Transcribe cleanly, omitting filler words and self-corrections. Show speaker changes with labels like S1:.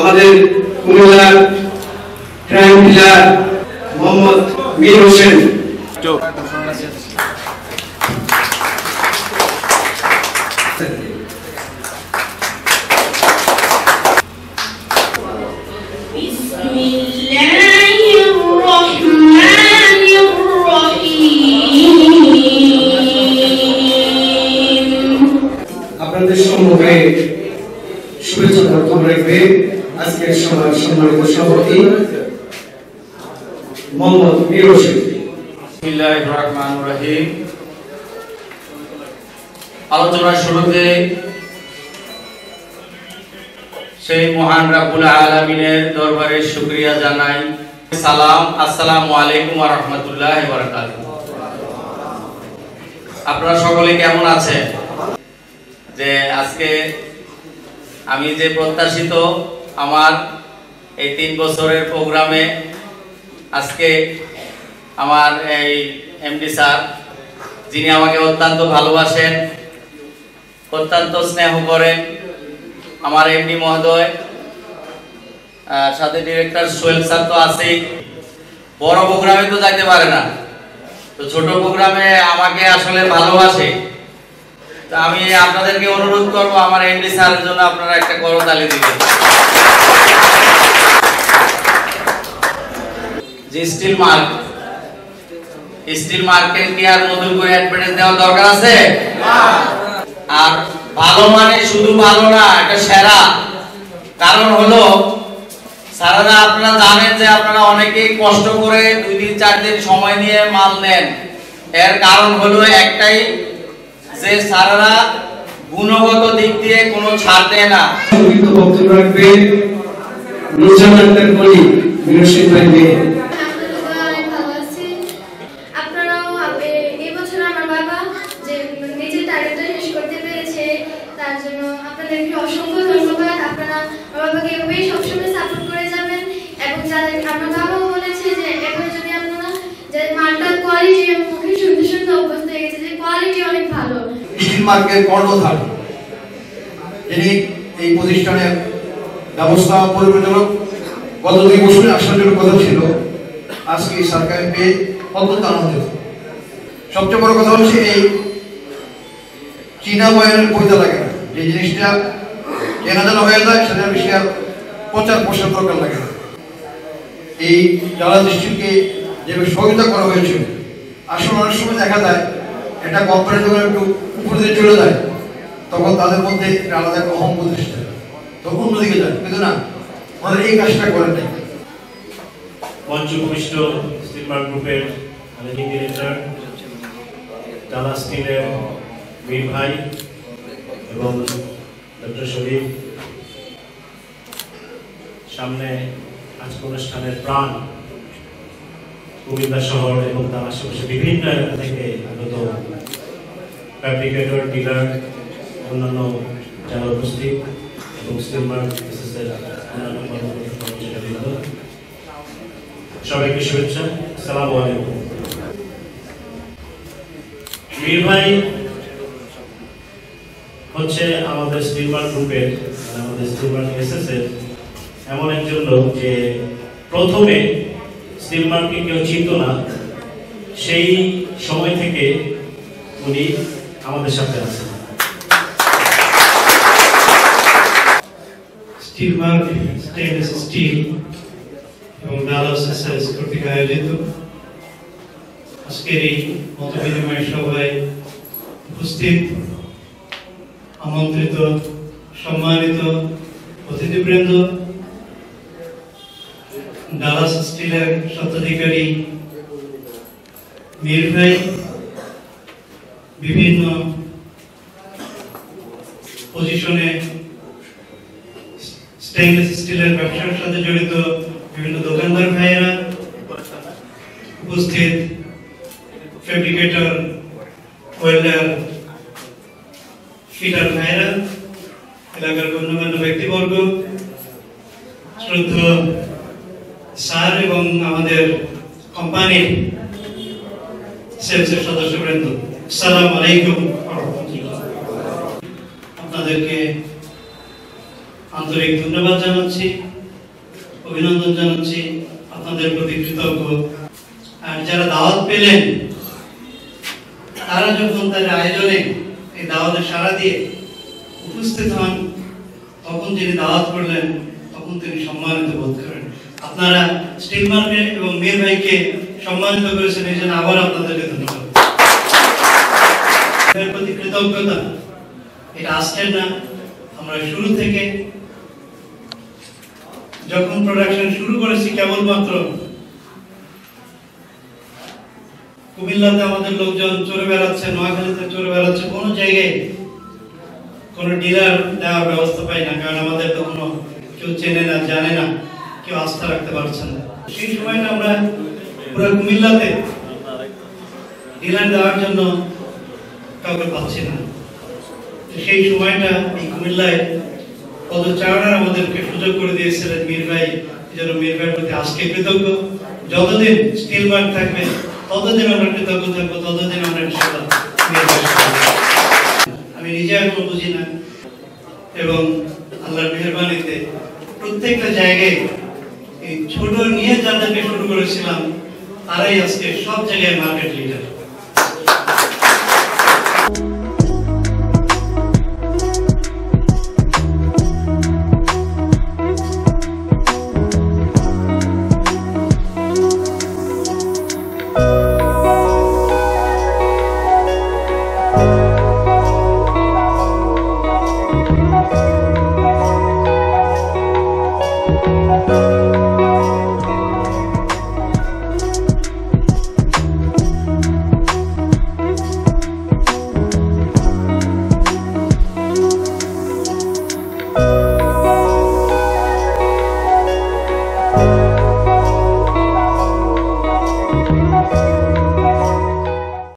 S1: আমাদের কুমিল্লা ক্রাইম কিলার মোহাম্মদ মীর হোসেন। আপনাদের সম্মুখে শুভেচ্ছা বক্তব্য রাখবে আজকের সভার সম্মানিত সভাপতি মোহাম্মদ মীর হোসেন।
S2: বিসমিল্লাহির রহমানির রহিম। আলোচনার শুরুতে সেই মহান রব্বুল আলামিনের দরবারে শুকরিয়া জানাই। সালাম, আসসালামু আলাইকুম ওয়া রাহমাতুল্লাহি ওয়া বারাকাতুহু। আপনারা সকলে কেমন আছেন? যে আজকে আমি যে প্রত্যাশিত আমার এই 3 বছরের প্রোগ্রামে আজকে আমার এই এমডি স্যার, যিনি আমাকে অত্যন্ত ভালোবাসেন, অত্যন্ত স্নেহ করেন, আমার এমডি মহোদয়, সাথে ডিরেক্টর সোহেল স্যার তো আছেই। বড় প্রোগ্রামে তো যাইতে পারে না, তো ছোট প্রোগ্রামে আমাকে আসলে ভালোবাসে। তো আমি আপনাদেরকে অনুরোধ করব আমার এমডি স্যারের জন্য আপনারা একটা করতালি দিবেন। যে স্টিল মার্কেট কি আর নতুন করে অ্যাডভার্টাইজ দেওয়ার দরকার আছে? আর ভালো মানে শুধু ভালো না, এটা সেরা। কারণ হলো স্যারেরা আপনারা জানেন যে আপনারা অনেকেই কষ্ট করে 2 দিন 4 দিন সময় নিয়ে মাল নেন। এর কারণ হলো একটাই, যে স্যারেরা গুণগত দিক দিয়ে কোনো ছাড় দেয় না।
S1: বক্তব্য রাখবে নুরজাহান আক্তার কলি মিরশিদ ভাই।
S3: তার জন্য আপনাদেরকে অসংখ্য ধন্যবাদ। আপনারা আমার বাবাকে এভাবেই সবসময় সাপোর্ট করে যাবেন। এবং যাদের আমার বাবাও বলেছে যে এভাবে যদি আপনারা যে মালটার কোয়ালিটি এবং মুখে সুন্দর সুন্দর অভ্যস্ত হয়ে গেছে, যে কোয়ালিটি অনেক ভালো।
S4: স্টিল মার্কেট কর্ণধার, যিনি এই প্রতিষ্ঠানের ব্যবস্থা পরিচালক, গত 2 বছরে আসার জন্য কথা ছিল, আজকে সরকার পেয়ে অত্যন্ত আনন্দিত। সবচেয়ে বড় কথা হচ্ছে এই চীনা বয়ানের বইতে লাগে না, যে জিনিসটা কেনা জানা হয়ে যায় সেটা বেশি আর প্রচার প্রসার দরকার লাগে না। এই যারা দৃষ্টিকে যেভাবে সহযোগিতা করা হয়েছিল, আসলে অনেক সময় দেখা যায় এটা কোম্পানি যখন একটু উপরে দিয়ে চলে যায় তখন তাদের মধ্যে একটা আলাদা একটা অহং প্রতিষ্ঠা, তখন অন্যদিকে যায়, কিন্তু না, আমাদের এই কাজটা করেন নাই।
S5: মঞ্চভূমিষ্ঠ স্টিল মার্ক গ্রুপের ম্যানেজিং ডিরেক্টর ডালা স্টিলের মীর ভাই এবং ডক্টর শরীফ, সামনে আজকের অনুষ্ঠানের প্রাণ কুমিল্লা শহর এবং তার আশেপাশে বিভিন্ন এলাকা থেকে আগত ফ্যাব্রিকেটর, ডিলার, অন্যান্য যারা উপস্থিত এবং স্টিল মার্ক এসএসের অন্যান্য কর্মকর্তা, সবাইকে শুভেচ্ছা। আসসালামু আলাইকুম। মীর ভাই হচ্ছে আমাদের স্টিল মার্ক গ্রুপের, আমাদের স্টিল মার্ক এসএসের এমন একজন লোক যে প্রথমে স্টিল মার্ককে কেউ চিনত না, সেই সময় থেকে উনি আমাদের সাথে আছেন।
S6: স্টিল মার্ক স্টেনলেস স্টিল এবং ডালাস এসএস কর্তৃক আয়োজিত আজকের এই মতবিনিময় সভায় উপস্থিত আমন্ত্রিত সম্মানিত অতিথিবৃন্দ, ডালাস স্টিলের স্বত্বাধিকারী মীর ভাই, বিভিন্ন পজিশনে স্টেনলেস স্টিলের ব্যবসার সাথে জড়িত বিভিন্ন দোকানদার ভাইয়েরা, উপস্থিত ফ্যাব্রিকেটর, ওয়েল্ডার, ফিটার ভাইয়েরা, এলাকার গণ্যমান্য ব্যক্তিবর্গ, শ্রদ্ধেয় স্যার এবং আমাদের কোম্পানির সেলসের সদস্যবৃন্দ, আসসালামু আলাইকুম। আপনাদেরকে আন্তরিক ধন্যবাদ জানাচ্ছি অভিনন্দন জানাচ্ছি, আপনাদের প্রতি কৃতজ্ঞ। আর যারা দাওয়াত পেলেন তারা যখন তার আয়োজনে এই দাওয়াতে সাড়া দিয়ে উপস্থিত হন, তখন যিনি দাওয়াত করলেন তখন তিনি সম্মানিত বোধ করেন। আপনারা স্টিল মার্কেট এবং মীর ভাইকে সম্মানিত করেছেন, এই জন্য আবার আপনাদেরকে ধন্যবাদ। এর প্রতি কৃতজ্ঞতা, এটা আজকের না, আমরা শুরু থেকে যখন প্রোডাকশন শুরু করেছি কেবলমাত্র কুমিল্লাতে আমাদের লোকজন চড়ে বেড়াচ্ছে, নোয়াখালীতে চড়ে বেড়াচ্ছে, কোনো জায়গায় কোনো ডিলার দেওয়ার ব্যবস্থা পাই না, কারণ আমাদের তো কোনো কেউ চেনে না, জানে না, কেউ আস্থা রাখতে পারছে না। সেই সময়টা আমরা পুরো কুমিল্লাতে ডিলার দেওয়ার জন্য কাউকে পাচ্ছি না। সেই সময়টা এই কুমিল্লায় পদচারণার আমাদেরকে সুযোগ করে দিয়েছিলেন মীর ভাই, যেন মীর ভাইয়ের প্রতি আজকে কৃতজ্ঞ। যতদিন স্টিল মার্ক থাকবে ততদিন আমরা কৃতজ্ঞ থাকবো, ততদিন আমরা ইনশাআল্লাহ মীর ভাই। আমি নিজে এখনো বুঝি না, এবং আল্লাহর মেহেরবানিতে প্রত্যেকটা জায়গায় এই ছোট নিয়ে যাদেরকে শুরু করেছিলাম তারাই আজকে সব জায়গায় মার্কেট লিডার।